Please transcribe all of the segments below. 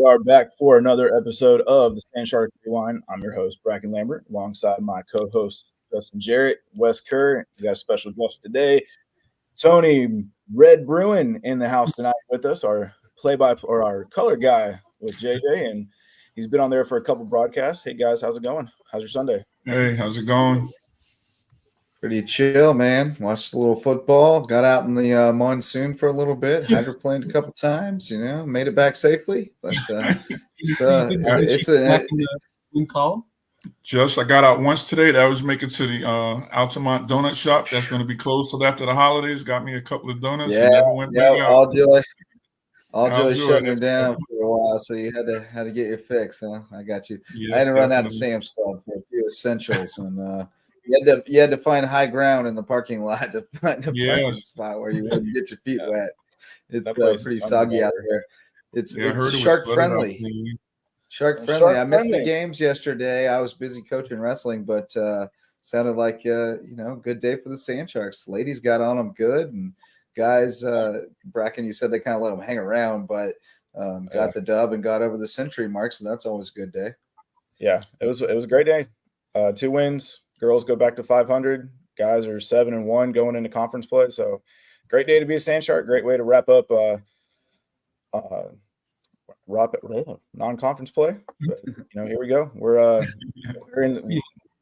We are back for another episode of the Sand Sharks Rewind. I'm your host, Brackin Lambert, alongside my co-host, Justin Jarrett, Wes Kerr. We got a special guest today, Tony Bruin, in the house tonight with us, our our color guy with JJ, and he's been on there for a couple broadcasts. Hey guys, how's it going? How's your Sunday? Hey, how's it going? Pretty chill, man. Watched a little football. Got out in the monsoon for a little bit. Hydroplaned a couple times. Made it back safely. But it's in column. Just I got out once today. That was making to the Altamont donut shop. That's going to be closed till after the holidays. Got me a couple of donuts and never went back out. All joy shutting her down for a while, so you had to get your fix, huh? I got you. Yeah, I had to run out to Sam's Club for a few essentials, and you had to find high ground in the parking lot to find a parking spot where you wouldn't get your feet wet. It's pretty soggy out there. It's shark friendly. Shark friendly. I missed the games yesterday. I was busy coaching wrestling, but sounded like good day for the Sand Sharks. Ladies got on them good, and guys, Brackin, you said they kind of let them hang around, but got the dub and got over the century mark, so that's always a good day. Yeah, it was a great day. 2 wins. Girls go back to 500. Guys are 7-1 going into conference play. So great day to be a Sand Shark. Great way to wrap up non-conference play. But, here we go. We're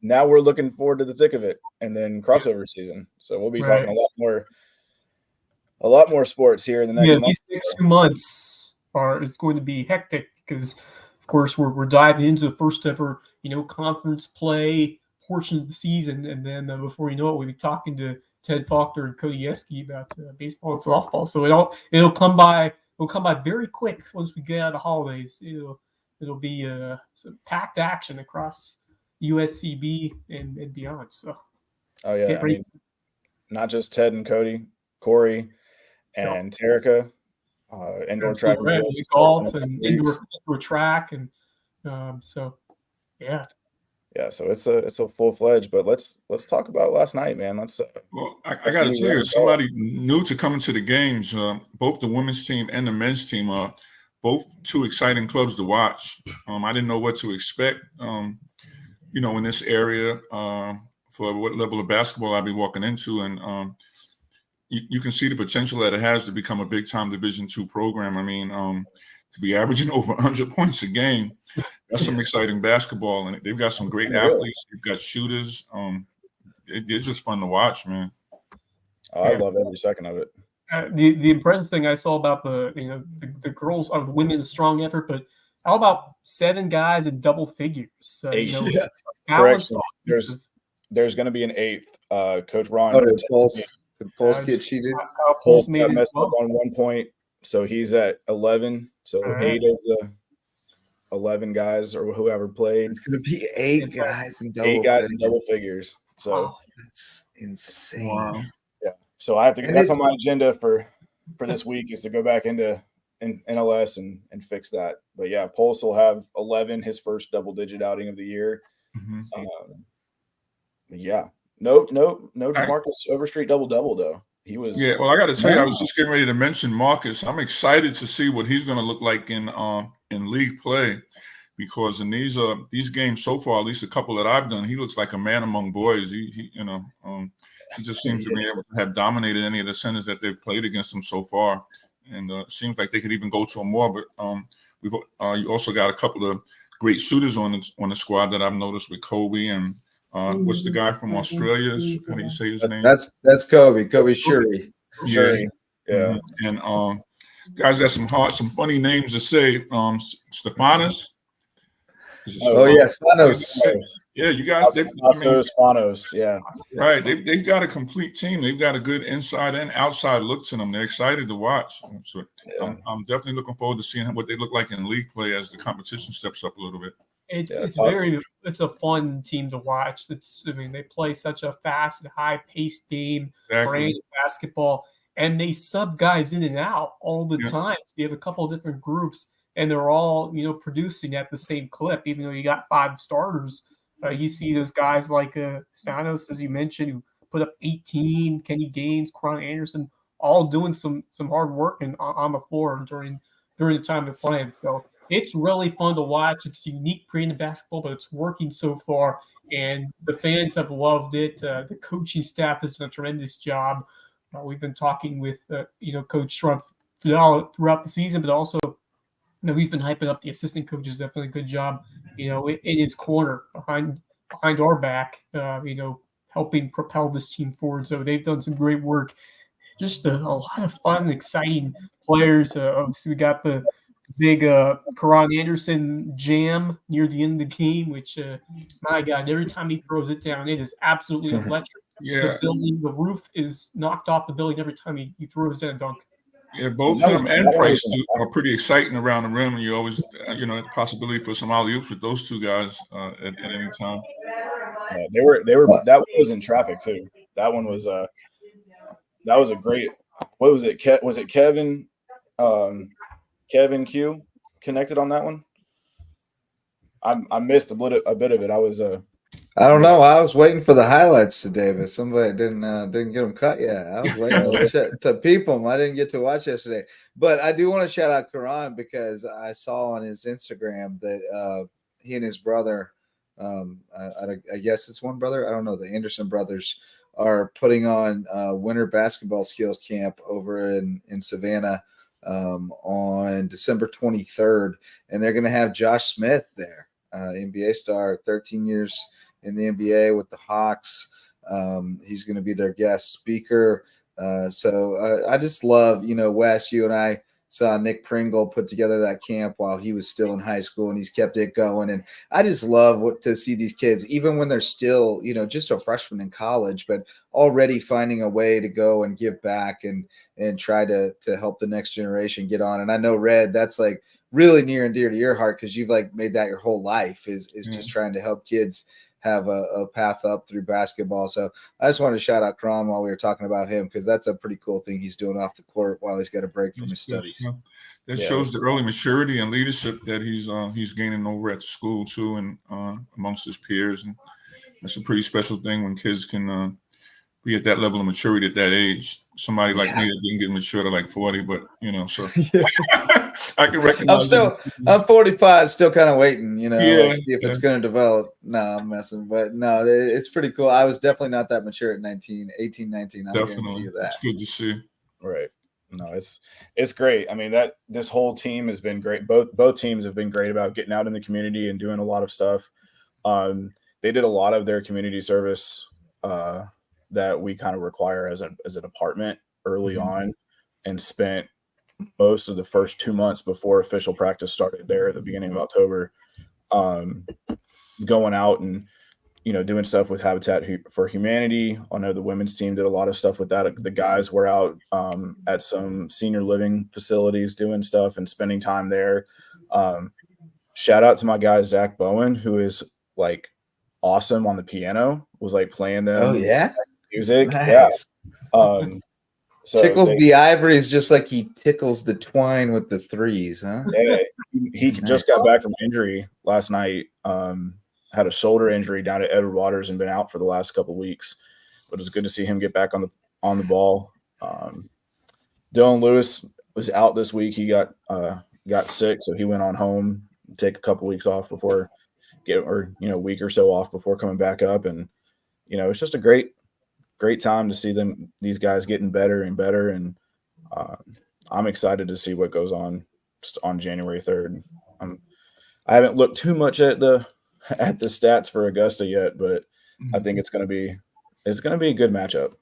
now we're looking forward to the thick of it, and then crossover season. So we'll be talking a lot more sports here in the next month. These next 2 months it's going to be hectic because, of course, we're diving into the first ever conference play portion of the season, and then before you know it, we'll be talking to Ted Faulkner and Cody Yeske about baseball and softball. So it'll come by very quick once we get out of the holidays. It'll be some packed action across USCB and beyond. So not just Ted and Cody, Corey and Terica, indoor track, golf, and indoor track, and Yeah, so it's a full-fledged, but let's talk about last night, man. Well, I got to tell you, somebody new to coming to the games, both the women's team and the men's team are both 2 exciting clubs to watch. I didn't know what to expect, in this area for what level of basketball I'd be walking into, and you can see the potential that it has to become a big-time Division II program. I mean, to be averaging over 100 points a game. That's some exciting basketball, and they've got some great athletes. They've got shooters. They're just fun to watch, man. Oh, I love every second of it. The impressive thing I saw about the girls are the women's strong effort, but how about 7 guys in double figures? Correct. There's going to be an 8th. Coach Ron. Did Pulse get cheated? Pulse got messed up on 1 point, so he's at 11. So 8 of the 11 guys or whoever played. It's going to be 8 guys in double 8 guys in double figures. So that's insane. Wow. Yeah. So I have to. That's on my agenda for this week is to go back into NLS and fix that. But yeah, Pulse will have 11, his first double-digit outing of the year. Mm-hmm. No Marcus Overstreet double-double though. He was. Yeah, well, I got to tell you, I was just getting ready to mention Marcus. I'm excited to see what he's going to look like in league play, because in these games so far, at least a couple that I've done, he looks like a man among boys. He just seems to be able to have dominated any of the centers that they've played against him so far, and it seems like they could even go to him more. But we've you also got a couple of great shooters on the squad that I've noticed with Kobe and. What's the guy from Australia? How do you say his name? That's Kobe Shuri. Yeah. And guys got some funny names to say. Stefanos. Spanos. Yeah, you guys. Spanos. Yeah. Right. They've got a complete team. They've got a good inside and outside look to them. They're excited to watch. So I'm definitely looking forward to seeing what they look like in league play as the competition steps up a little bit. It's a fun team to watch. They play such a fast and high-paced game, brand of basketball, and they sub guys in and out all the time. So you have a couple of different groups, and they're all producing at the same clip. Even though you got 5 starters, you see those guys like Stanos, as you mentioned, who put up 18, Kenny Gaines, Cron Anderson, all doing some hard work and on the floor during during the time they're playing. So it's really fun to watch. It's unique brand of basketball, but it's working so far, and the fans have loved it. The coaching staff has done a tremendous job. We've been talking with Coach Trump throughout the season, but also he's been hyping up the assistant coaches. Definitely a good job. In his corner behind our back. Helping propel this team forward. So they've done some great work. Just a lot of fun, exciting players. Obviously, we got the big Karan Anderson jam near the end of the game, which, my God, every time he throws it down, it is absolutely electric. Yeah. The roof is knocked off the building every time he throws down a dunk. Yeah, both him and Price are pretty exciting around the rim. And you always, possibility for some alley-oops with those two guys at any time. Yeah, they were. That one was in traffic too. That one was a great. What was it? Was it Kevin? Kevin Q connected on that one. I missed a bit of it. I don't know. I was waiting for the highlights today, but somebody didn't get them cut yet. I was waiting to peep them. I didn't get to watch yesterday, but I do want to shout out Karan because I saw on his Instagram that he and his brother, I guess it's one brother. I don't know. The Anderson brothers are putting on winter basketball skills camp over in Savannah on December 23rd, and they're going to have Josh Smith there, NBA star, 13 years in the NBA with the Hawks. He's going to be their guest speaker. So I just love, Wes, you and I saw Nick Pringle put together that camp while he was still in high school, and he's kept it going. And I just love to see these kids, even when they're still, just a freshman in college, but already finding a way to go and give back and try to help the next generation get on. And I know, Red, that's like really near and dear to your heart because you've like made that your whole life is just trying to help kids have a path up through basketball. So I just wanted to shout out Kron while we were talking about him because that's a pretty cool thing he's doing off the court while he's got a break from his studies. That shows the early maturity and leadership that he's gaining over at the school too, and amongst his peers. And it's a pretty special thing when kids can be at that level of maturity at that age. Somebody like me that didn't get mature to like 40, but so I can recognize. I'm 45, still kind of waiting, see if it's going to develop. No, I'm messing, but no, it's pretty cool. I was definitely not that mature at 19. I guarantee you that. It's good to see. Right. No, it's great. I mean, that this whole team has been great. Both teams have been great about getting out in the community and doing a lot of stuff. They did a lot of their community service that we kind of require as a department early on, and spent most of the first 2 months before official practice started there at the beginning of October, going out and doing stuff with Habitat for Humanity. I know the women's team did a lot of stuff with that. The guys were out at some senior living facilities doing stuff and spending time there. Shout out to my guy Zach Bowen, who is like awesome on the piano, was like playing them. Oh yeah, music. Nice. Yeah. So tickles the ivories just like he tickles the twine with the threes, huh? Yeah, he just got back from injury last night. Had a shoulder injury down at Edward Waters and been out for the last couple of weeks. But it was good to see him get back on the ball. Dylan Lewis was out this week. He got sick, so he went on home, take a couple weeks off before a week or so off before coming back up. And it's just a great time to see these guys getting better and better. And I'm excited to see what goes on January 3rd. I haven't looked too much at the stats for Augusta yet, but I think it's going to be a good matchup.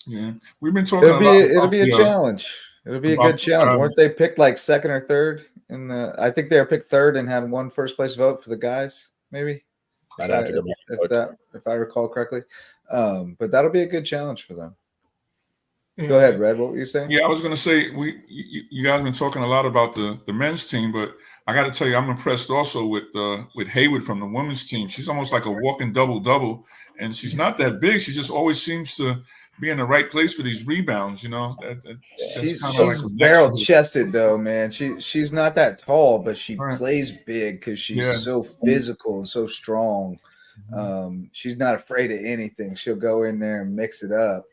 Yeah, we've been talking. It'll be a challenge. It'll be a good challenge. Weren't they picked like second or third I think they were picked third and had one first place vote for the guys, maybe. I'd have to go if I recall correctly. But that'll be a good challenge for them. Go ahead, Red. What were you saying? Yeah, I was going to say you guys have been talking a lot about the men's team, but I got to tell you, I'm impressed also with Haywood from the women's team. She's almost like a walking double, and she's not that big. She just always seems to be in the right place for these rebounds. She's barrel chested though, man. She's not that tall, but she plays big because she's so physical and so strong. She's not afraid of anything. She'll go in there and mix it up.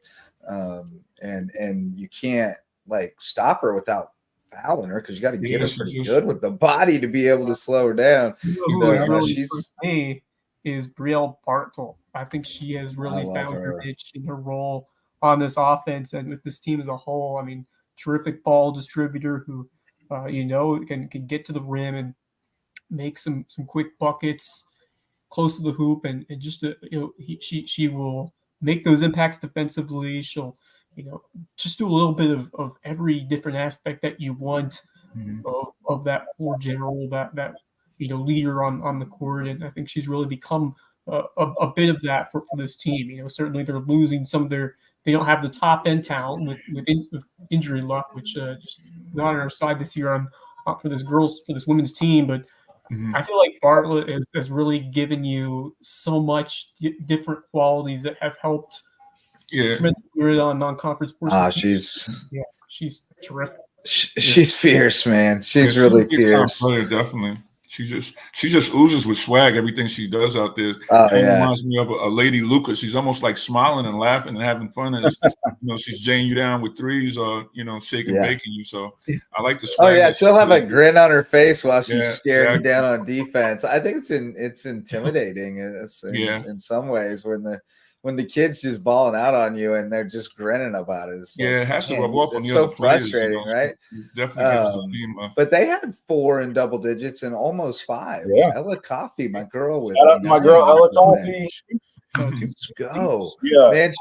And you can't like stop her without fouling her because you got to get her pretty good with the body to be able to slow her down. She's me is Brielle Bartle. I think she has really found her niche in her role on this offense and with this team as a whole. I mean, terrific ball distributor who, can get to the rim and make some quick buckets close to the hoop, and just she will make those impacts defensively. She'll just do a little bit of every different aspect that you want of that floor general, that leader on the court, and I think she's really become a bit of that for this team. Certainly they're losing some of they don't have the top end talent with injury luck, which just not on our side this year for this women's team, but I feel like Bartlett has really given you so much different qualities that have helped. On non-conference portions. She's terrific. She's fierce, man. She's really fierce. Player, definitely. She just oozes with swag. Everything she does out there reminds me of a Lady Luca. She's almost like smiling and laughing and having fun as she's jaying you down with threes or shaking baking you. So I like the swag. Oh yeah, she'll have a grin on her face while she's staring you down on defense. I think it's intimidating. In some ways when the kid's just balling out on you and they're just grinning about it. It has to rub off on the other other players. It's so frustrating, right? Definitely gives the team but they had 4 in double digits and almost 5. Yeah. Ella Coffey, my girl with my girl Ella Coffey. Let's go. Yeah. Man,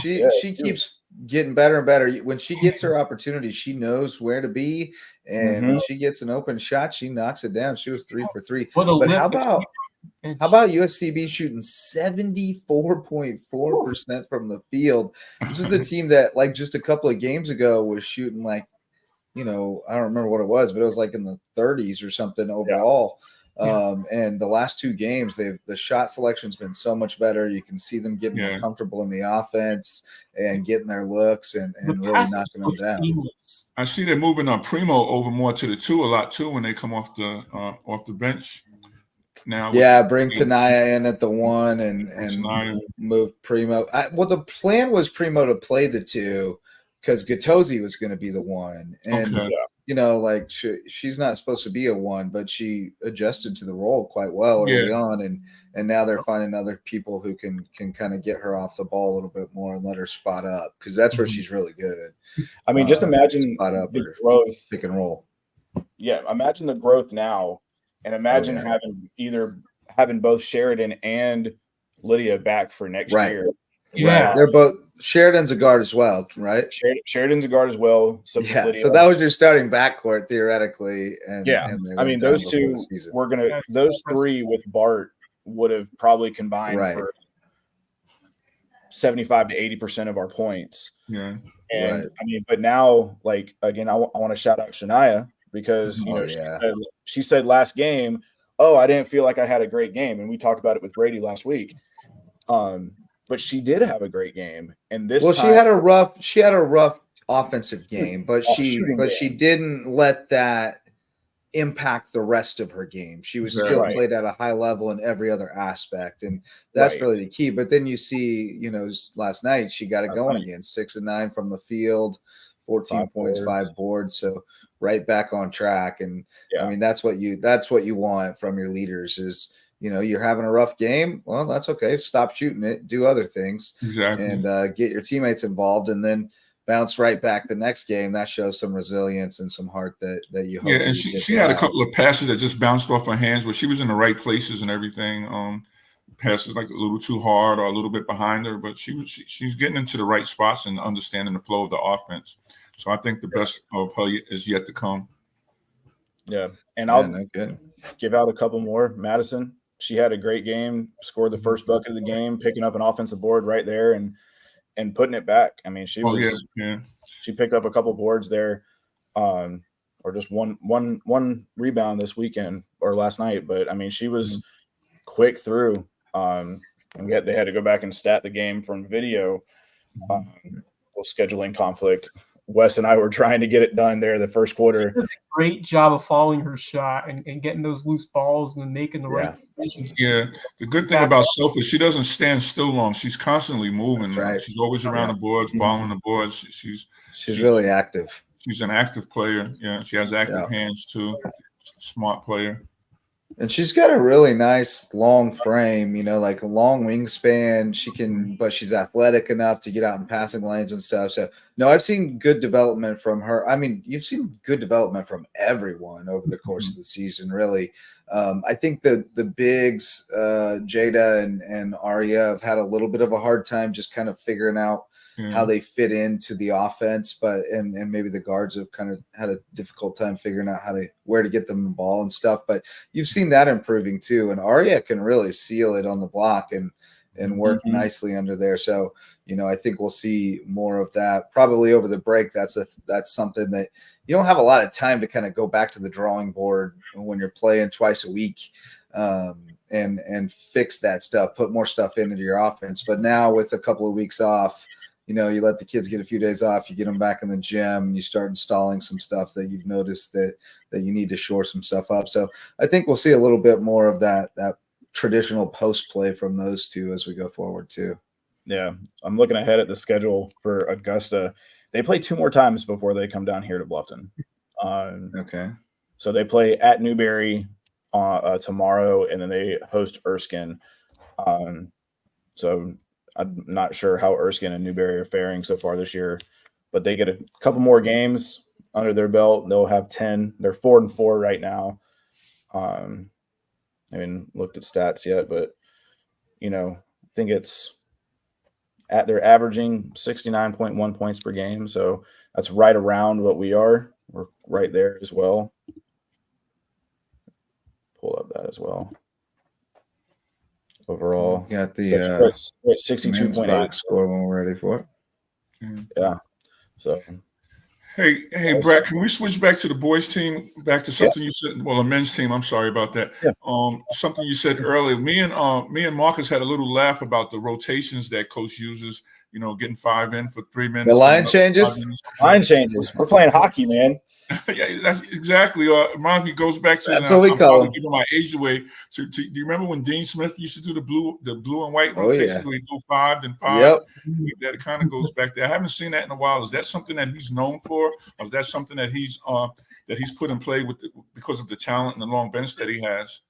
she keeps getting better and better. When she gets her opportunity, she knows where to be. And when she gets an open shot, she knocks it down. She was 3 for 3. But how about USCB shooting 74.4% from the field? This was a team that, like, just a couple of games ago was shooting like, I don't remember what it was, but it was like in the 30s or something overall. And the last 2 games, the shot selection's been so much better. You can see them getting more comfortable in the offense and getting their looks and really knocking them down. I see they're moving Primo over more to the 2 a lot too when they come off the bench. Now, bring Tanaya in at the 1 and move Primo. The plan was Primo to play the 2 because Gattosi was going to be the 1, and she's not supposed to be a 1, but she adjusted to the role quite well early on, and now they're finding other people who can kind of get her off the ball a little bit more and let her spot up because that's where she's really good. I mean, just imagine the growth, pick and roll. Yeah, imagine the growth now. And imagine having both Sheridan and Lydia back for next year. Yeah, they're both. Sheridan's a guard as well, right? Sheridan's a guard as well. So so that was your starting backcourt theoretically. And I mean, those 2 those 3 with Bart would have probably combined for 75 to 80% of our points. Yeah, and I mean, but now, like again, I want to shout out Shania. Because she said last game, I didn't feel like I had a great game, and we talked about it with Brady last week. But she did have a great game, and this time, she had a rough offensive game, but she didn't let that impact the rest of her game. She was still played at a high level in every other aspect, and that's really the key. But then you see, last night she got it going again, 6 of 9 from the field, 14 points, 5 boards, so right back on track. And I mean, that's what you want from your leaders is, you're having a rough game. Well, that's okay. Stop shooting it, do other things, and get your teammates involved, and then bounce right back the next game. That shows some resilience and some heart that you hope. Yeah, and she had a couple of passes that just bounced off her hands, but she was in the right places and everything. Passes like a little too hard or a little bit behind her, but she's getting into the right spots and understanding the flow of the offense. So I think the best of her is yet to come. Yeah, and I'll give out a couple more. Madison, she had a great game, scored the first bucket of the game, picking up an offensive board right there and putting it back. I mean, she picked up a couple boards there, or just one rebound this weekend or last night. But I mean, she was quick through. And they had to go back and stat the game from video. Scheduling conflict. Wes and I were trying to get it done there the first quarter. Great job of following her shot and getting those loose balls and then making the right decision. Yeah. The good thing about Soph is she doesn't stand still long. She's constantly moving. Right. She's always around the boards, following the boards. She's really active. She's an active player. Yeah, she has active hands too. Smart player. And she's got a really nice long frame, like a long wingspan. She can, but she's athletic enough to get out in passing lanes and stuff. So, no, I've seen good development from her. I mean, you've seen good development from everyone over the course of the season, really. I think the bigs, Jada and Arya, have had a little bit of a hard time just kind of figuring out how they fit into the offense, but and maybe the guards have kind of had a difficult time figuring out where to get them the ball and stuff. But you've seen that improving too, and Arya can really seal it on the block and work nicely under there. So I think we'll see more of that probably over the break. That's something that you don't have a lot of time to kind of go back to the drawing board when you're playing twice a week and fix that stuff, put more stuff into your offense. But now with a couple of weeks off, you let the kids get a few days off, you get them back in the gym, and you start installing some stuff that you've noticed that you need to shore some stuff up. So I think we'll see a little bit more of that traditional post play from those two as we go forward too. Yeah, I'm looking ahead at the schedule for Augusta. They play 2 more times before they come down here to Bluffton. Okay. So they play at Newberry tomorrow, and then they host Erskine. So I'm not sure how Erskine and Newberry are faring so far this year, but they get a couple more games under their belt. They'll have 10. They're 4-4 right now. I haven't looked at stats yet, but I think they're averaging 69.1 points per game. So that's right around what we are. We're right there as well. Pull up that as well. Overall, got the 62.8 score when we're ready for it. Yeah. So, hey, Brett, can we switch back to the boys team? Back to something you said. Well, the men's team. I'm sorry about that. Yeah. Something you said earlier. Me and Marcus had a little laugh about the rotations that coach uses. Getting 5 in for 3 minutes. The line changes. Line changes. We're playing hockey, man. Yeah, that's exactly. Monty goes back to that's what we call it. Giving my age away. Do you remember when Dean Smith used to do the blue and white rotation where he do 5 and 5? Yep. That kind of goes back there. I haven't seen that in a while. Is that something that he's known for, or is that something that he's put in play because of the talent and the long bench that he has?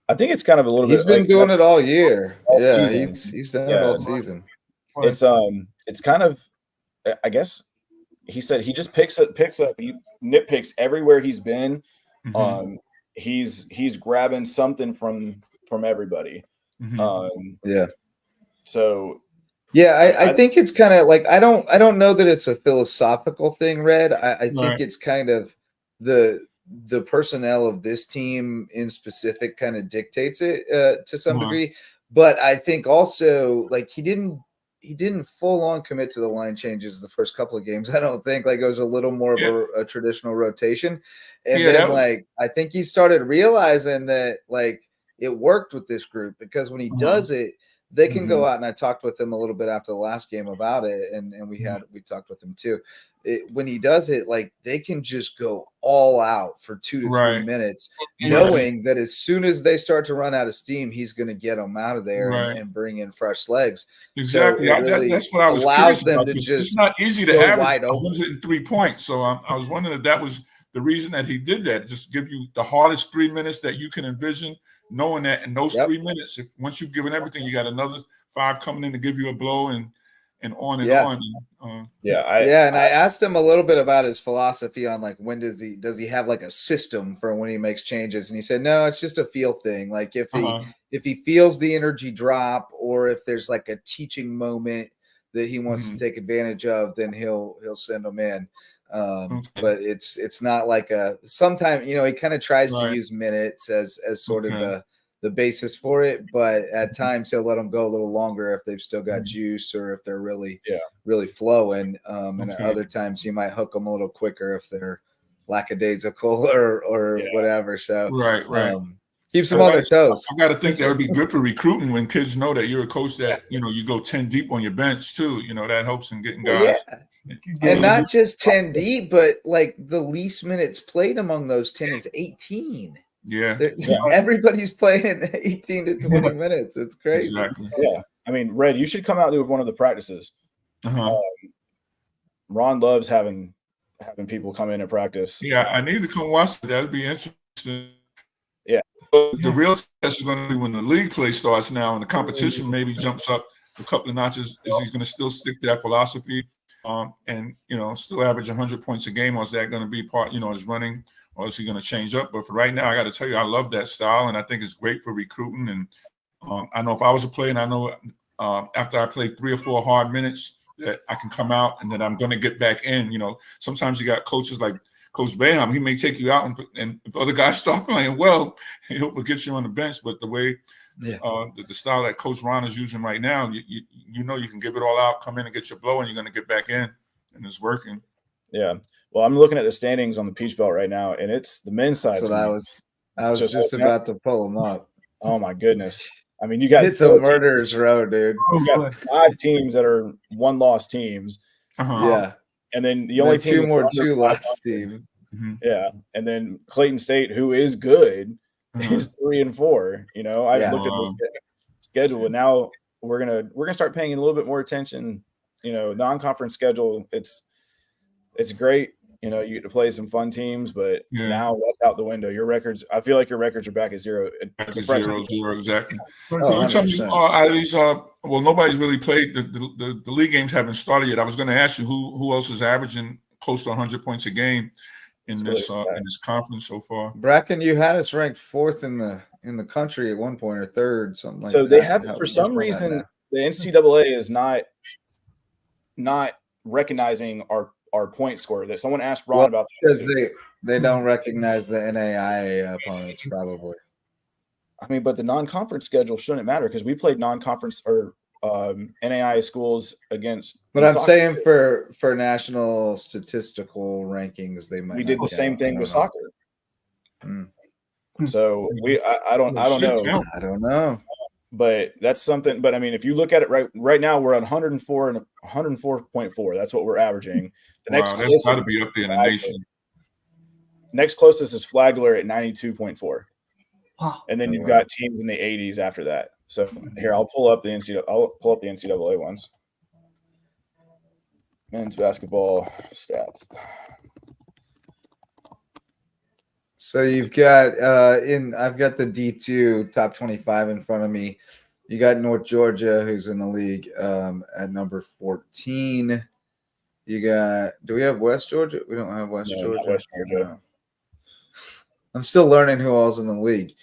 I think it's kind of a little bit. He's been doing it all year. Season. He's done it all season. It's kind of, I guess. He said he just picks up, he nitpicks everywhere he's been. He's grabbing something from everybody. So I think it's kind of like I don't know that it's a philosophical thing, Red. I think it's kind of the personnel of this team in specific kind of dictates it to some degree. But I think also like he didn't full on commit to the line changes the first couple of games. I don't think like it was a little more of a traditional rotation. And then I think he started realizing that like it worked with this group because when he does it, they can go out, and I talked with him a little bit after the last game about it. And we talked with him too. When he does it, like they can just go all out for 2 to 3 minutes, knowing that as soon as they start to run out of steam, he's going to get them out of there and bring in fresh legs. Exactly. So really that's what I was allows them to just it's not easy to average 103 points. So I was wondering if that was the reason that he did that. Just give you the hardest 3 minutes that you can envision, knowing that in those 3 minutes, once you've given everything, you got another 5 coming in to give you a blow and on and on. And I asked him a little bit about his philosophy on like when does he have like a system for when he makes changes, and he said no, it's just a feel thing. Like if he feels the energy drop, or if there's like a teaching moment that he wants to take advantage of, then he'll send them in. But it's not like sometimes he kind of tries to use minutes as sort of the basis for it, but at times he'll let them go a little longer if they've still got juice or if they're really flowing. And at other times he might hook them a little quicker if they're lackadaisical or whatever. So keeps them on their toes. I got to think that would be good for recruiting when kids know that you're a coach that you go 10 deep on your bench too. That helps in getting guys. And not just 10 deep, but like the least minutes played among those 10 is 18. Everybody's playing 18 to 20 minutes. It's crazy. Exactly. Yeah. I mean, Red, you should come out to one of the practices. Ron loves having having people come in and practice. Yeah, I need to come watch it. That'd be interesting. Yeah. The real test is going to be when the league play starts now and the competition maybe jumps up a couple of notches. Is he going to still stick to that philosophy and, still average 100 points a game, or is that going to be part, his running, or is he going to change up? But for right now, I got to tell you, I love that style, and I think it's great for recruiting. And I know if I was a player, and I know after I play 3 or 4 hard minutes that I can come out and that I'm going to get back in. Sometimes you got coaches like Coach Bayham, he may take you out, and if other guys start playing well, he'll forget you on the bench. But the way the style that Coach Ron is using right now, you can give it all out, come in and get your blow, and you're going to get back in, and it's working. Yeah. Well, I'm looking at the standings on the Peach Belt right now, and it's the men's side. That's what I was just about to pull them up. Oh my goodness! I mean, you got it's a murderer's row, dude. You got 5 teams that are 1-loss teams. Yeah. And then the only team 2-loss teams. Mm-hmm. Yeah, and then Clayton State, who is good, is 3-4. I looked at the schedule, and now we're gonna start paying a little bit more attention. Non-conference schedule. It's great. You get to play some fun teams, but now that's out the window. Your records. I feel like your records are back at 0. Back at 0, exactly. Oh, tell me, out of these, nobody's really played. The league games haven't started yet. I was going to ask you who else is averaging close to 100 points a game in this conference so far. Bracken, you had us ranked 4th in the country at one point, or 3rd, something like that. So they have, for some reason, the NCAA is not recognizing our point score. That someone asked Ron about that. Because they don't recognize the NAIA opponents, probably. I mean, but the non-conference schedule shouldn't matter because we played non-conference or NAIA schools against. But I'm saying for national statistical rankings, they might. We did the same thing with soccer. So I don't know. I don't know. But that's something. But I mean, if you look at it right now, we're on 104 and 104.4. That's what we're averaging. The next that's got to be up there in the nation. Next closest is Flagler at 92.4. Wow. And then you've got teams in the 80s after that. So here, I'll pull up the NCAA ones. Men's basketball stats. So you've got I've got the D2 top 25 in front of me. You got North Georgia, who's in the league at number 14. You got, do we have West Georgia? We don't have West Georgia. Not West Georgia. No. I'm still learning who all's in the league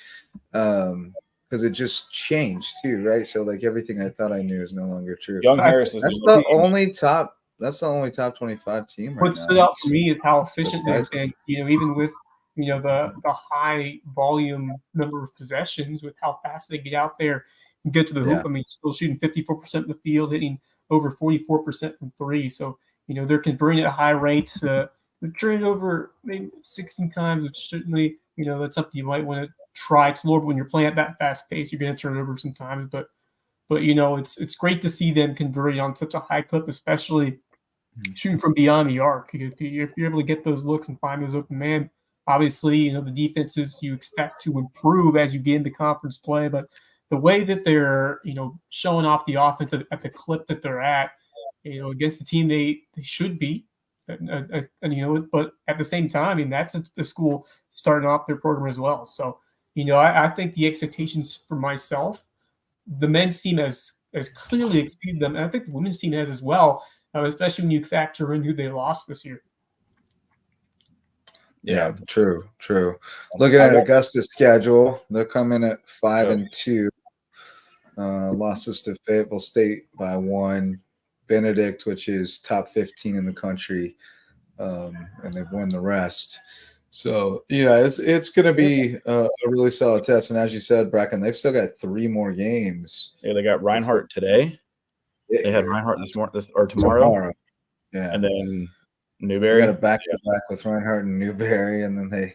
because it just changed too, right? So like everything I thought I knew is no longer true. Young Harris is the only top 25 team right now. What stood out for me is how efficient they've been. Even with the high volume number of possessions, with how fast they get out there and get to the hoop. I mean, still shooting 54% of the field, hitting over 44% from 3. So they're converting at high rates. They're turning over maybe 16 times, which certainly that's something you might want to try explore. But when you're playing at that fast pace, you're going to turn it over sometimes. But it's great to see them converting on such a high clip, especially shooting from beyond the arc. If you're able to get those looks and find those open man, obviously the defenses you expect to improve as you get into conference play. But the way that they're showing off the offense at the clip that they're at, against the team they should beat. And but at the same time, I mean, that's the school starting off their program as well. So, I think the expectations for myself, the men's team has clearly exceeded them. And I think the women's team has as well, especially when you factor in who they lost this year. Yeah, true. Looking at Augusta's schedule, they'll come in at 5-2. Losses to Fayetteville State by 1. Benedict, which is top 15 in the country, and they've won the rest. So, it's going to be a really solid test. And as you said, Bracken, they've still got 3 more games. Yeah, they got Reinhardt today. They had Reinhardt tomorrow. Yeah. And then Newberry. Got a back-to-back with Reinhardt and Newberry, and then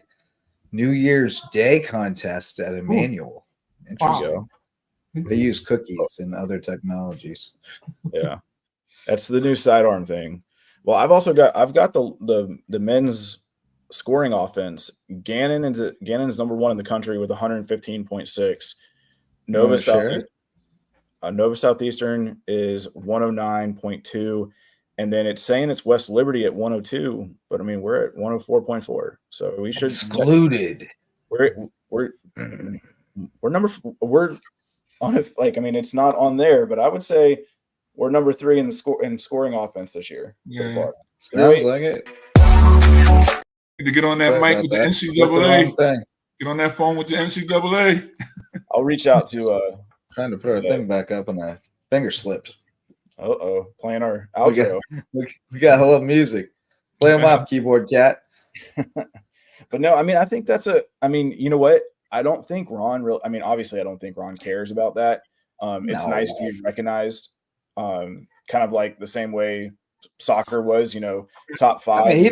New Year's Day contest at Emmanuel. Interesting. Wow. They use cookies and other technologies. Yeah. That's the new sidearm thing. Well, I've got the men's scoring offense. Gannon's number 1 in the country with 115.6. Nova Southeastern is 109.2, And then it's saying it's West Liberty at 102, but I mean we're at 104.4, so we should excluded. We're on it. Like, I mean, it's not on there, but I would say we're number 3 in the scoring offense this year so far. Sounds like it. To get on that mic with the NCAA. Get on that phone with the NCAA. I'll reach out to trying to put our thing back up and the finger slipped. Playing our outro. We got a little music. Play them off, keyboard cat. But no, I mean, I think you know what? I don't think Ron obviously I don't think Ron cares about that. It's nice to be recognized. Kind of like the same way soccer was, top 5. I mean,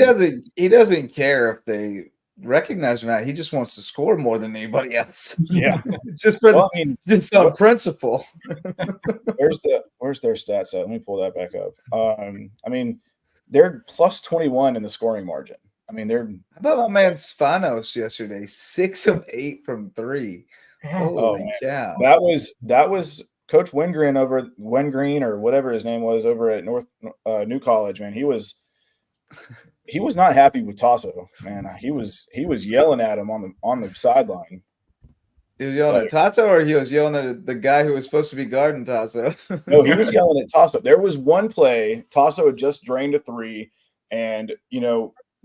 he doesn't care if they recognize or not. He just wants to score more than anybody else. Yeah. just on principle. Where's their stats at? Let me pull that back up. I mean, they're plus 21 in the scoring margin. I mean, how about my man Spanos yesterday? 6 of 8 from 3. Holy cow! That was Coach Wingreen or whatever his name was over at New College. Man, he was not happy with Tasso. Man, he was yelling at him on the sideline. He was yelling at Tasso, or he was yelling at the guy who was supposed to be guarding Tasso? No, he was yelling at Tasso. There was one play, Tasso had just drained a 3, and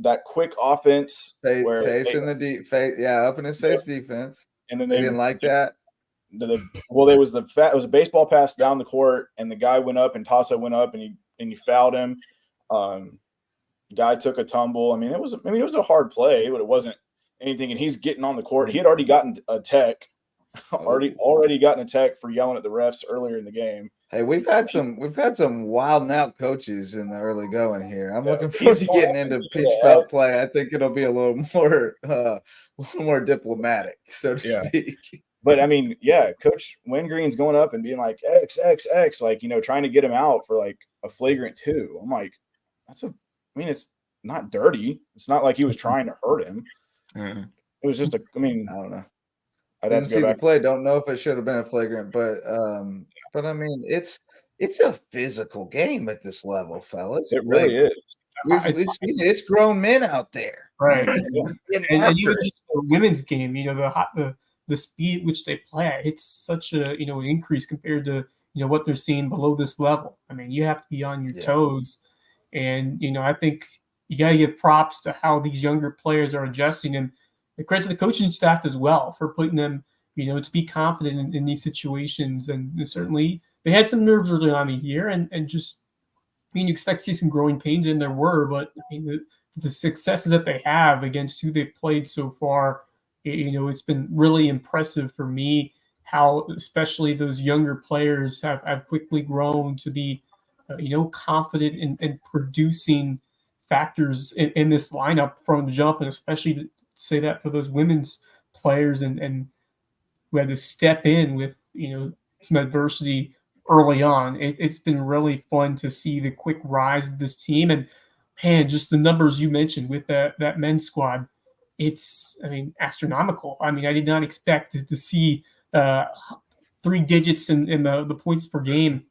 that quick offense up in his face defense. And then they didn't like that. It was a baseball pass down the court, and the guy went up, and Tasso went up, and he fouled him. Guy took a tumble. I mean, it was a hard play, but it wasn't anything. And he's getting on the court. He had already gotten a tech, already gotten a tech for yelling at the refs earlier in the game. Hey, we've had some wild out coaches in the early going here. I'm looking forward to getting into pitch belt play. I think it'll be a little more diplomatic, so to speak. But I mean, Coach Wingreen's going up and being like X, like trying to get him out for like a flagrant 2. I'm like, it's not dirty. It's not like he was trying to hurt him. Mm-hmm. It was just I don't know. I didn't see the play. Don't know if it should have been a flagrant, but I mean, it's a physical game at this level, fellas. It really is. We've seen it. It's grown men out there, right? And even just the women's game, the speed at which they play, it's such a an increase compared to what they're seeing below this level. I mean, you have to be on your toes, and I think you got to give props to how these younger players are adjusting, and the credit to the coaching staff as well for putting them, to be confident in these situations. And certainly they had some nerves early on in the year, and just, you expect to see some growing pains, and there were, but the successes that they have against who they've played so far, it's been really impressive for me how especially those younger players have quickly grown to be, confident in producing factors in this lineup from the jump, and especially to say that for those women's players and who had to step in with, some adversity early on. It's been really fun to see the quick rise of this team. And man, just the numbers you mentioned with that men's squad, it's, astronomical. I did not expect to see 3 digits in the points per game.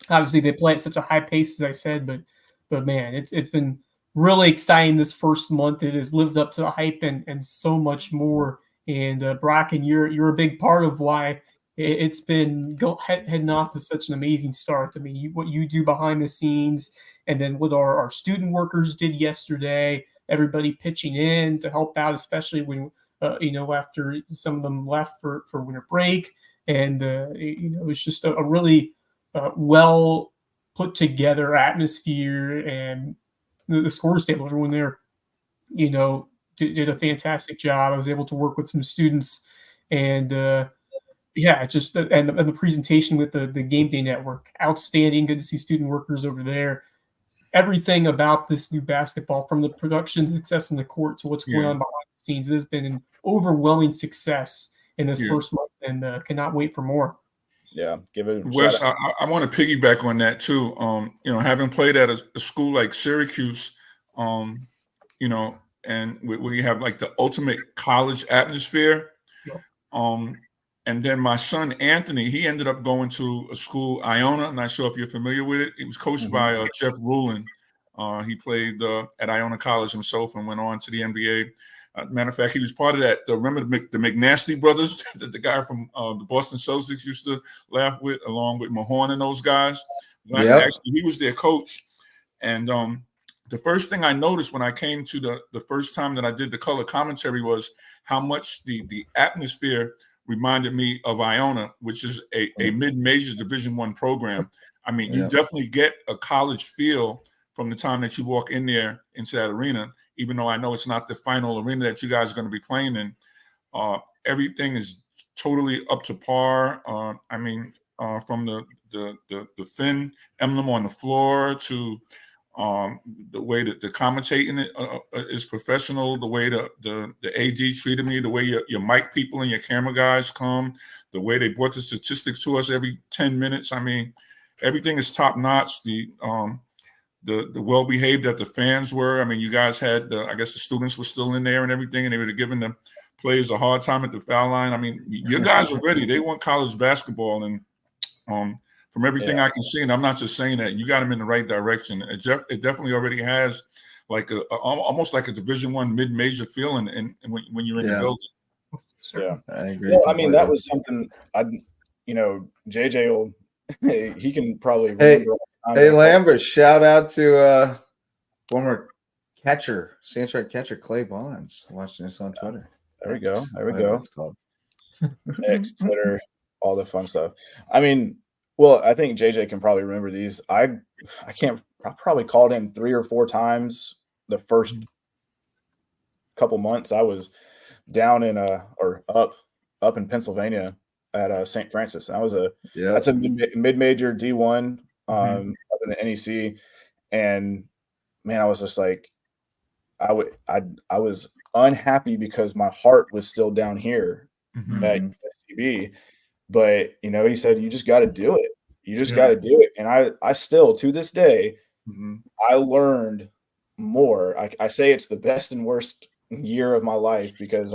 Obviously, they play at such a high pace, as I said, but man, it's been really exciting this first month. It has lived up to the hype and so much more. And Brackin, you're a big part of why it's been heading off to such an amazing start. What you do behind the scenes, and then what our student workers did yesterday, everybody pitching in to help out, especially when, after some of them left for winter break. And, it's just a really well put together atmosphere, and the scores table, everyone there, did a fantastic job. I was able to work with some students, and and the presentation with the Gameday Network, outstanding. Good to see student workers over there. Everything about this new basketball, from the production success in the court to what's going on behind the scenes, has been an overwhelming success in this first month, and cannot wait for more. Yeah, give it. Wes, I want to piggyback on that too. Having played at a school like Syracuse, and where you have like the ultimate college atmosphere, And then my son, Anthony, he ended up going to a school, Iona. I'm not sure if you're familiar with it. It was coached by Jeff Rulin. He played at Iona College himself and went on to the NBA. Matter of fact, he was part of that. Remember the McNasty brothers, the guy from the Boston Celtics used to laugh with, along with Mahorn and those guys. Actually, he was their coach. And the first thing I noticed when I came to the first time that I did the color commentary was how much the atmosphere reminded me of Iona, which is a mid-major Division I program. I mean, you definitely get a college feel from the time that you walk in there into that arena, even though I know it's not the final arena that you guys are going to be playing in. Everything is totally up to par. I mean, from the Finn emblem on the floor to the way that the commentating is professional, the way the AD treated me, the way your mic people and your camera guys come, the way they brought the statistics to us every 10 minutes. I mean, everything is top notch. The well behaved that the fans were. I mean, you guys had I guess the students were still in there and everything, and they were giving the players a hard time at the foul line. I mean, your guys are ready. They want college basketball, and from everything I can see, and I'm not just saying that, you got them in the right direction. It definitely already has like almost like a Division I mid-major feeling, and when you're in the building. Yeah, I agree. Well, I mean, that was something JJ will he can probably remember. Hey, Lambert, shout out to former catcher, Sand Shark catcher Clay Bonds, watching us on Twitter. There we go. It's called X, Twitter, all the fun stuff. I mean, well, I think JJ can probably remember these. I probably called him 3 or 4 times the first couple months. I was down in or up in Pennsylvania at St. Francis. That's a mid-major D1 up in the NEC, and man, I was just like, I was unhappy because my heart was still down here at USCB. But he said, you just got to do it. You just got to do it. And I still, to this day, I learned more. I say it's the best and worst year of my life because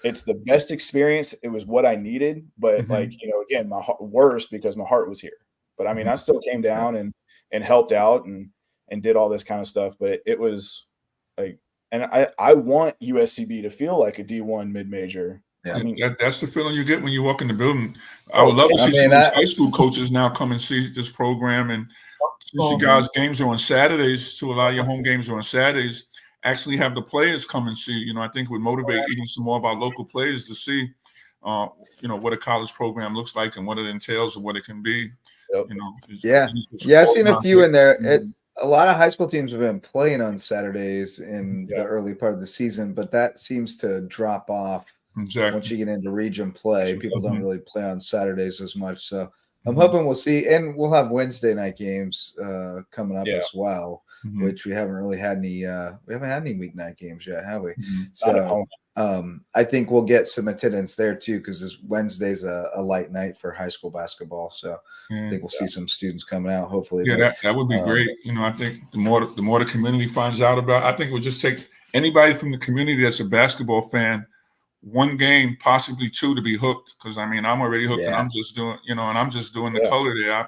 it's the best experience. It was what I needed. But again, worst because my heart was here. But I mean, I still came down and helped out and did all this kind of stuff. But it was like, and I want USCB to feel like a D1 mid-major. Yeah, I mean, that's the feeling you get when you walk in the building. I would love to see some of these high school coaches now come and see this program. And since you guys' games are on Saturdays, to allow your home games are on Saturdays, actually have the players come and see. I think would motivate even some more of our local players to see, what a college program looks like and what it entails and what it can be. I've seen a few in there. A lot of high school teams have been playing on Saturdays in the early part of the season, but that seems to drop off. Exactly. Once you get into region play, people don't really play on Saturdays as much. So I'm hoping we'll see, and we'll have Wednesday night games coming up as well, which we haven't really had any. We haven't had any weeknight games yet, have we? So I think we'll get some attendance there too, because Wednesday's a light night for high school basketball. So I think we'll see some students coming out. Hopefully, that would be great. I think the more the community finds out about, I think it would just take anybody from the community that's a basketball fan. One game, possibly 2, to be hooked. Because I mean, I'm already hooked, and I'm just doing, and I'm just doing the color there.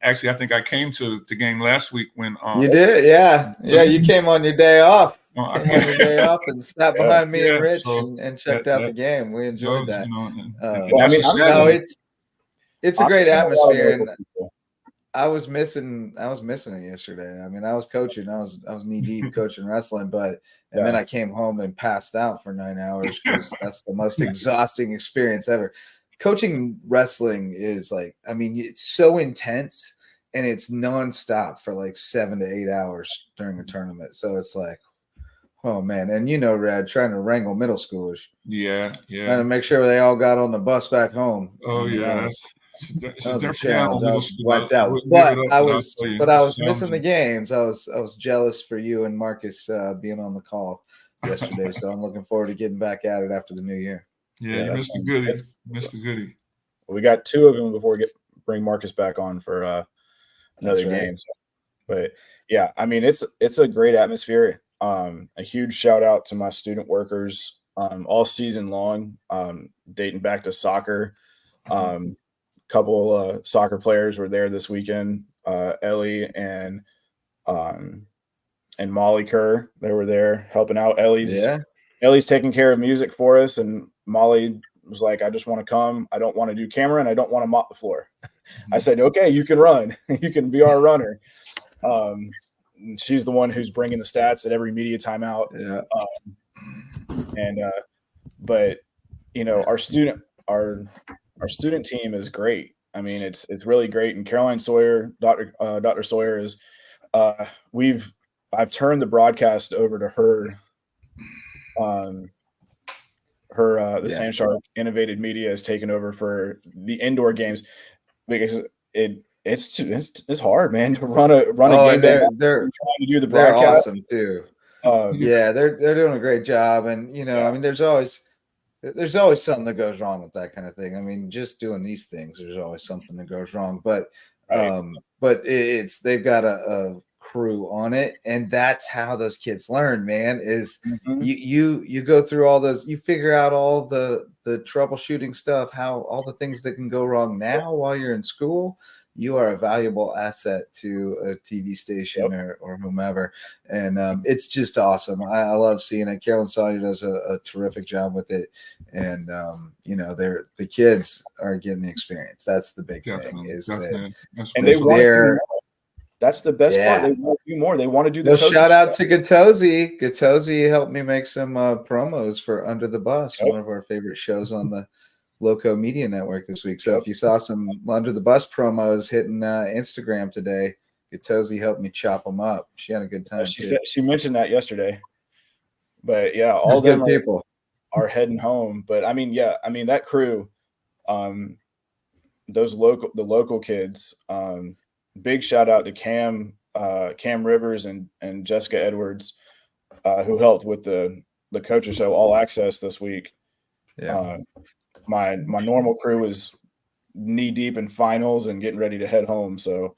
Actually, I think I came to the game last week when you did, you came on your day off. And sat behind me and Rich and checked out the game. We enjoyed that. It's a great atmosphere, and I was missing it yesterday. I mean, I was coaching. I was knee deep coaching wrestling, and then I came home and passed out for 9 hours because that's the most exhausting experience ever. Coaching wrestling is like, I mean, it's so intense and it's nonstop for like 7 to 8 hours during a tournament. So it's like, oh man, and Red, trying to wrangle middle schoolers. Yeah. Trying to make sure they all got on the bus back home. Oh yeah. That was a challenge. I was wiped out, but I was missing the games. I was jealous for you and Marcus being on the call yesterday. So I'm looking forward to getting back at it after the new year. Yeah, you missed the goodie. Missed the goodie. We got 2 of them before we bring Marcus back on for another game. So, but yeah, I mean it's a great atmosphere. A huge shout out to my student workers. all season long, dating back to soccer. Couple soccer players were there this weekend. Ellie and Molly Kerr, they were there helping out. Ellie's taking care of music for us, and Molly was like, I just want to come. I don't want to do camera, and I don't want to mop the floor. I said, okay, you can run. You can be our runner. She's the one who's bringing the stats at every media timeout. Yeah. But our student team is great. I mean, it's really great. And Caroline Sawyer, Dr. Sawyer is, I've turned the broadcast over to her. Sand Shark Innovated Media has taken over for the indoor games because it's hard, man, to run a game. They're trying to do the broadcast. They're awesome too. They're doing a great job, and I mean, there's always something that goes wrong with that kind of thing. I mean, just doing these things, there's always something that goes wrong. But they've got a crew on it, and that's how those kids learn, man. Is you go through all those, you figure out all the troubleshooting stuff, how all the things that can go wrong now while you're in school. You are a valuable asset to a TV station or whomever. And it's just awesome. I love seeing it. Carolyn Sawyer does a terrific job with it. And, the kids are getting the experience. That's the big thing that's the best part. They want to do more. They want to do the shout out to Gatozi. Gatozi helped me make some promos for Under the Bus, one of our favorite shows on the Lowco Media Network this week. So if you saw some Under the Bus promos hitting Instagram today, Gatozi helped me chop them up. She had a good time. She mentioned that yesterday. But all them people are heading home. But I mean, that crew, the local kids. Big shout out to Cam Rivers and Jessica Edwards, who helped with the coaches show All Access this week. Yeah. My normal crew is knee deep in finals and getting ready to head home. So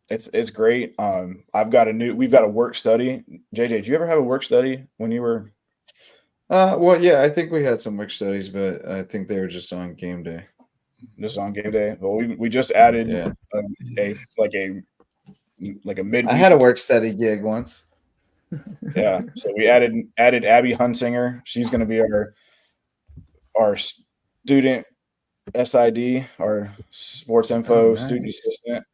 it's great. We've got a work study. JJ, did you ever have a work study when you were? I think we had some work studies, but I think they were just on game day. Just on game day. Well, we just added a midweek. I had a work study gig once. Yeah. So we added Abby Hunsinger. She's going to be our student SID, our sports info student assistant.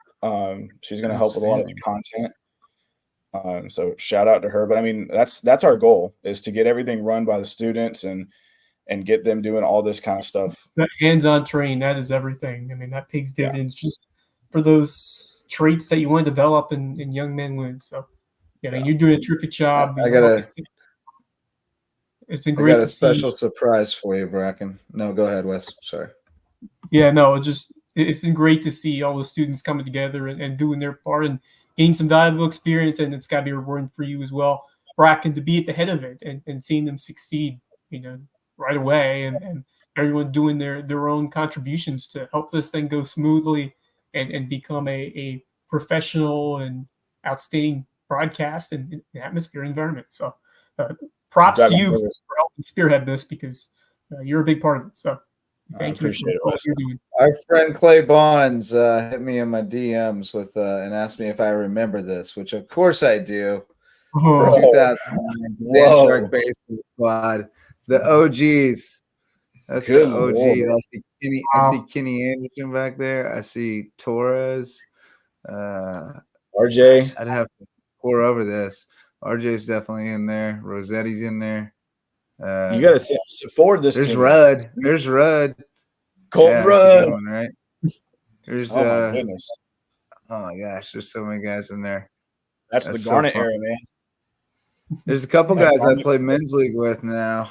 She's going to help with a lot of the content. So shout out to her. But I mean, that's our goal, is to get everything run by the students and get them doing all this kind of stuff. That hands-on training, that is everything. I mean, that pays dividends just for those traits that you want to develop in young men and women. So, I mean, you're doing a terrific job. It's been great. I got a special surprise for you, Brackin. No, go ahead, Wes. Sorry. Yeah, no, it's been great to see all the students coming together and doing their part and gaining some valuable experience, and it's got to be rewarding for you as well, Brackin, to be at the head of it and seeing them succeed, right away, and everyone doing their own contributions to help this thing go smoothly and become a professional and outstanding broadcast and atmosphere environment. So props to you for helping spearhead this, because you're a big part of it. So thank you for what you're doing. Our friend Clay Bonds hit me in my DMs with and asked me if I remember this, which of course I do. 2009 Sand Shark Baseball Squad. The OGs. That's good. The OGs. I see Kenny Anderson back there. I see Torres. RJ. I'd have to pour over this. RJ's definitely in there. Rosetti's in there. You got to forward this. There's Rudd. There's Rudd. Colt Rudd. One, right? There's my goodness. Oh my gosh, there's so many guys in there. That's the Garnet era, man. There's a couple guys I play men's league with now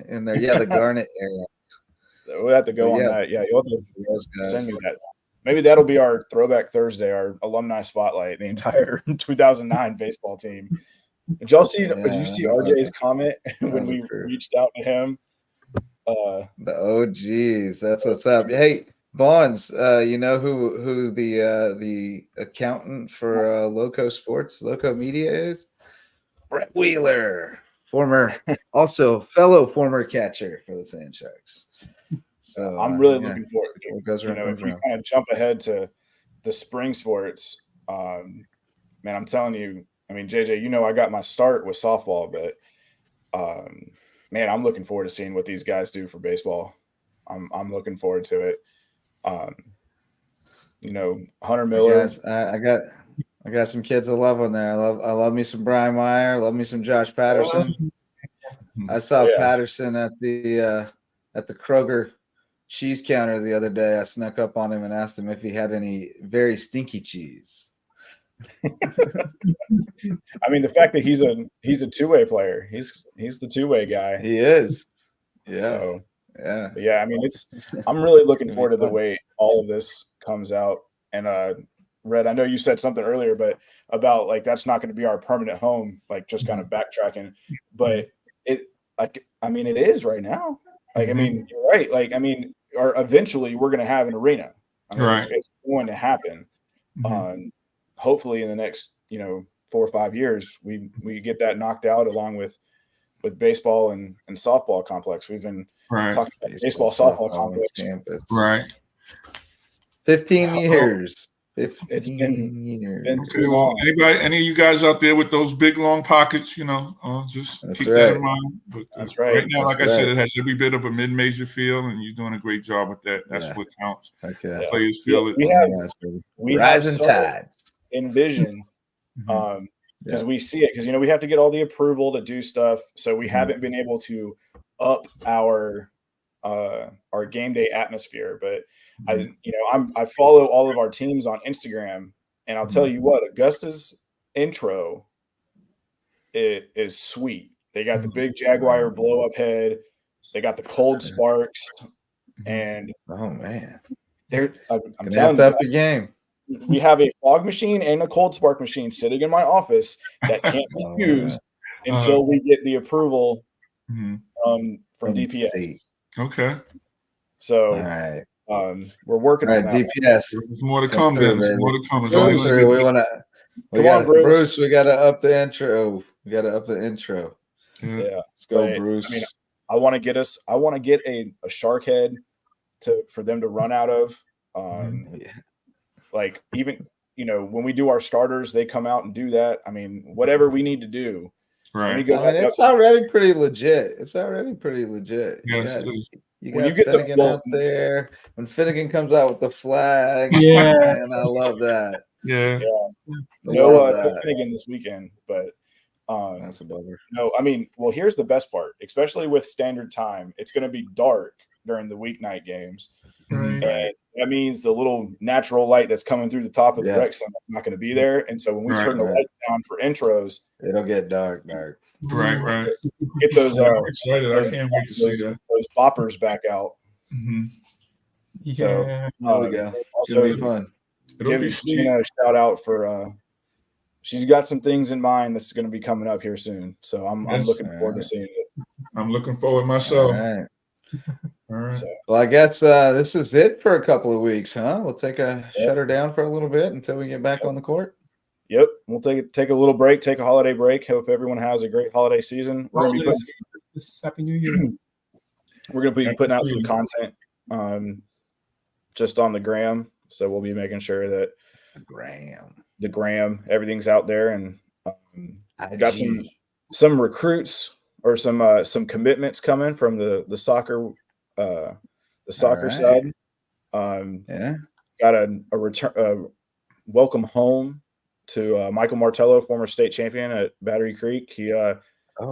in there. Yeah, the Garnet area. We'll have to go on that. Yeah, you'll have to send me that. Maybe that'll be our Throwback Thursday, our alumni spotlight, the entire 2009 baseball team. Did you see RJ's comment when we reached out to him? The OGs, that's what's up. Hey, Bonds, you know who the accountant for Lowco Media is? Brett Wheeler. fellow former catcher for the Sand Sharks. So I'm really looking forward to it. Goes around, if we kind of jump ahead to the spring sports, man, I'm telling you, I mean, JJ, I got my start with softball, but man, I'm looking forward to seeing what these guys do for baseball. I'm looking forward to it. Hunter Miller. Yes, I got some kids I love on there. I love me some Brian Meyer. Love me some Josh Patterson. I saw Patterson at the Kroger cheese counter the other day. I snuck up on him and asked him if he had any very stinky cheese. I mean, the fact that he's a two-way player. He's the two-way guy. He is. Yeah. So, yeah. But yeah, I mean, I'm really looking forward to the way all of this comes out. And Red, I know you said something earlier, but about like that's not going to be our permanent home, like just kind of backtracking. But it is right now. Like, I mean, you're right. Like, I mean, or eventually we're going to have an arena. I mean, right. It's going to happen. Hopefully in the next, 4 or 5 years, we get that knocked out along with baseball and softball complex. We've been talking about baseball softball complex campus. Right. 15 years. It's been years. too long. Any of you guys out there with those big long pockets, just That's keep right. that in mind. But, That's right. Right now, That's like I said, it has every bit of a mid-major feel, and you're doing a great job with that. That's what counts. Okay. Players feel it. We Rising tides. Envision, because we see it, because we have to get all the approval to do stuff. So we haven't been able to up our game day atmosphere, but I follow all of our teams on Instagram, and I'll tell you what, Augusta's intro is sweet. They got the big Jaguar blow up head, they got the cold sparks, and oh man, I'm gonna have to up the game. We have a fog machine and a cold spark machine sitting in my office that can't be used until we get the approval from DPS. State. Okay. So all right. We're working on that. DPS. There's more to come then. There's more to come. We got Bruce. We got to up the intro. Yeah. Let's go, Bruce. I mean, I want to get a shark head for them to run out of. Like even when we do our starters, they come out and do that. I mean, whatever we need to do. Right. It's already pretty legit. Yes, you got Finnegan out there. When Finnegan comes out with the flag, and I love that. Yeah. No Finnegan this weekend, but that's a bummer. No, I mean, well, here's the best part, especially with standard time. It's going to be dark during the weeknight games. And that means the little natural light that's coming through the top of the rec center is not going to be there. And so when we turn the light down for intros, it'll get dark. Right. Get those. I'm excited. I can't wait to see that. Those boppers back out. So there we go. Also, it'll be fun. Give Gina a shout out for. She's got some things in mind that's going to be coming up here soon. So I'm looking forward to seeing it. I'm looking forward myself. All right. Well, I guess this is it for a couple of weeks, huh? We'll take a shutter down for a little bit until we get back on the court. Yep. We'll take a little break, take a holiday break. Hope everyone has a great holiday season. We're going to be Happy New Year. We're going to be putting out some content just on the gram. So we'll be making sure that the gram, everything's out there, and got some recruits or some commitments coming from the soccer side. Got a return welcome home to Michael Martello, former state champion at Battery Creek. He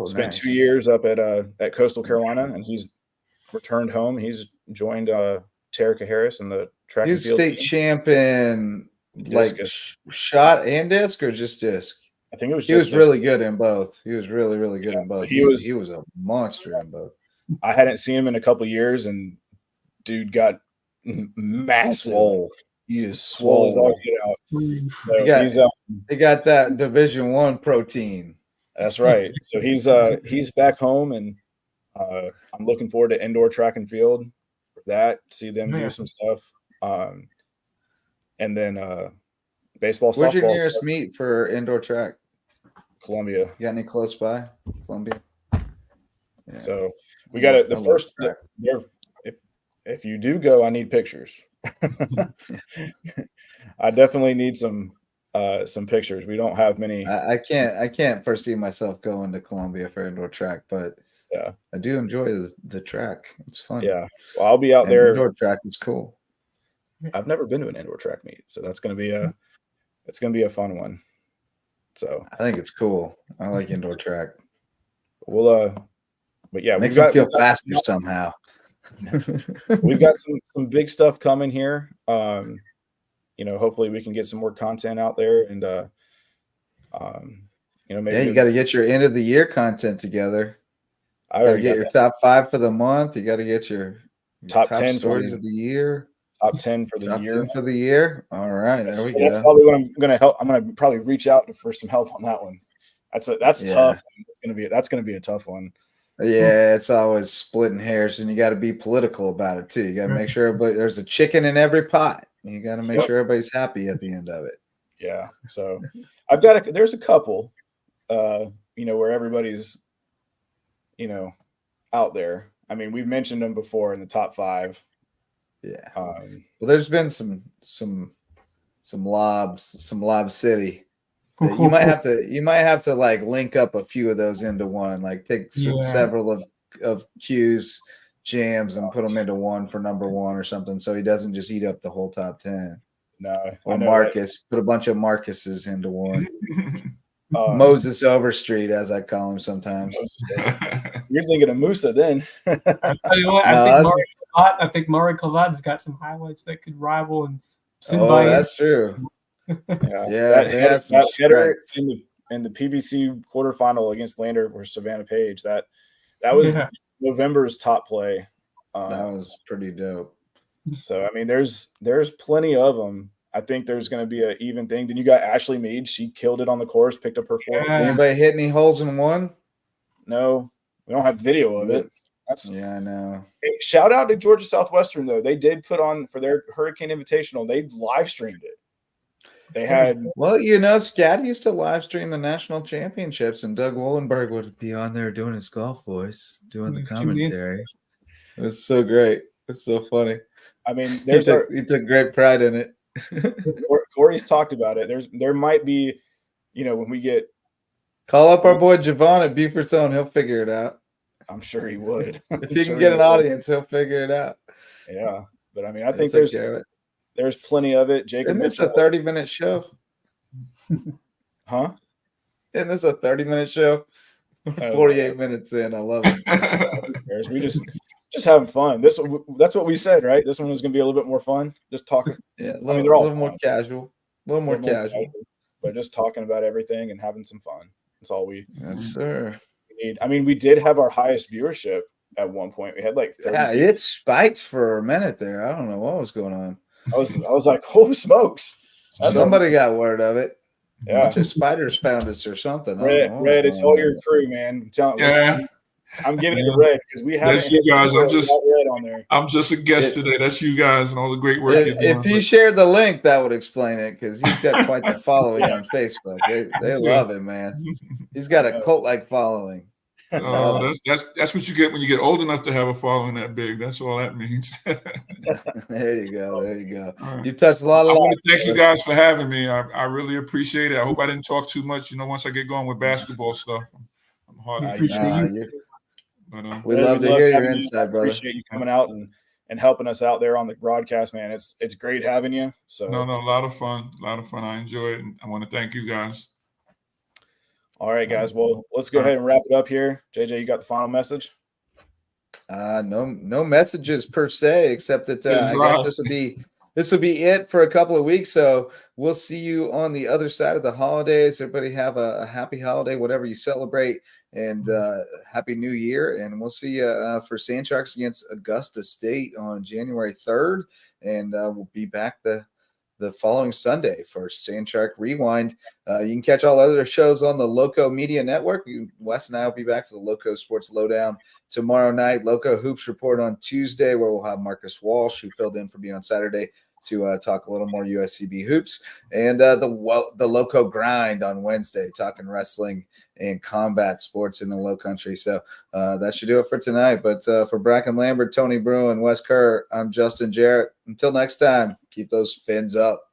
spent 2 years up at Coastal Carolina, and he's returned home. He's joined Terica Harris in the track and field. He's state champion, like shot and disc, or just disc? I think it was. He was really good in both. He was really, really good in both. He was a monster in both. I hadn't seen him in a couple of years, and dude got massive. Swole. He is swole as all get out. So he got that Division I protein. That's right. So he's back home, and I'm looking forward to indoor track and field for that. See them do some stuff, and then baseball. Where's softball your nearest stuff. meet for indoor track? Columbia. You got any close by? Columbia. Yeah. So we got it. The first, if you do go, I need pictures. I definitely need some pictures. We don't have many. I can't foresee myself going to Columbia for indoor track, but yeah, I do enjoy the track. It's fun. Yeah, well, I'll be out there. Indoor track is cool. I've never been to an indoor track meet, so that's gonna be a fun one. So I think it's cool. I like indoor track. We'll but yeah, makes them feel faster somehow. We've got some big stuff coming here. Hopefully we can get some more content out there, and maybe you got to get your end of the year content together. I already get your top 5 for the month. You got to get your top 10 stories of the year. Top 10 for the year. 10 for the year. All right, there we go. That's probably what I'm going to help. I'm going to probably reach out for some help on that one. That's tough. That's going to be a tough one. Yeah, it's always splitting hairs, and you got to be political about it too. You got to make sure there's a chicken in every pot. You got to make sure everybody's happy at the end of it. Yeah. So there's a couple, where everybody's, out there. I mean, we've mentioned them before in the top 5. Yeah. Well, there's been some lobs, some Lob City. You might have to like link up a few of those into one, like take several of Q's jams and put them into one for number 1 or something, so he doesn't just eat up the whole top 10. No, or Marcus, put a bunch of Marcuses into one. Moses Overstreet, as I call him sometimes. You're thinking of Musa then. I tell you what, I think Mari Cavad's got some highlights that could rival and send by. That's true. They had some header in the PBC quarterfinal against Lander or Savannah Page. That was November's top play. That was pretty dope. So I mean, there's plenty of them. I think there's going to be an even thing. Then you got Ashley Mead. She killed it on the course, picked up her 4th. Anybody hit any holes in one? No, we don't have video of it. I know. Hey, shout out to Georgia Southwestern though. They did put on for their Hurricane Invitational. They live streamed it. They had Scad used to live stream the national championships, and Doug Wollenberg would be on there doing his golf voice, doing the commentary. It was so great. It's so funny. I mean, he took great pride in it. Corey's talked about it. There might be, when we get call up our boy Javon at Beaufort's Own, he'll figure it out. I'm sure he would. If he can get an audience, he'll figure it out. Yeah, but I mean, I think there's plenty of it. Jacob, isn't this a 30-minute show? Huh? Isn't this a 30-minute show? 48 minutes in. I love it. We just having fun. That's what we said, right? This one was going to be a little bit more fun. Just talking. Yeah, they're all a little more casual. A little more casual. But just talking about everything and having some fun. That's all we need. I mean, we did have our highest viewership at one point. We had like 30 people. It spiked for a minute there. I don't know what was going on. I was like, holy smokes. Somebody got word of it. Yeah. A bunch of spiders found us or something. Red, it's all your crew, man. I'm telling you. I'm giving it to Red because we have you guys. Red on there. I'm just a guest today. That's you guys and all the great work you're doing. If you shared the link, that would explain it, because he's got quite the following on Facebook. They love him, man. He's got a cult-like following. Oh, that's what you get when you get old enough to have a following that big. That's all that means. There you go. You touched a lot of. I want to thank you guys for having me. I really appreciate it. I hope I didn't talk too much. Once I get going with basketball stuff, I'm hard to appreciate it. But, we love to hear your insight, brother. Appreciate you coming out and helping us out there on the broadcast, man. It's great having you. So no, a lot of fun. I enjoy it, and I want to thank you guys. All right, guys. Well, let's go ahead and wrap it up here. JJ, you got the final message? No messages per se, except that I guess this will be it for a couple of weeks. So we'll see you on the other side of the holidays. Everybody have a happy holiday, whatever you celebrate, and happy New Year. And we'll see you for Sand Sharks against Augusta State on January 3rd, and we'll be back the following Sunday for Sand Shark Rewind. You can catch all other shows on the Lowco Media Network. Wes and I will be back for the Lowco Sports Lowdown tomorrow night. Lowco Hoops Report on Tuesday, where we'll have Marcus Walsh, who filled in for me on Saturday, to talk a little more USCB hoops, and the Lowco grind on Wednesday, talking wrestling and combat sports in the Low Country. So that should do it for tonight. But for Brackin Lambert, Tony Bruin, Wes Kerr, I'm Justin Jarrett. Until next time, keep those fins up.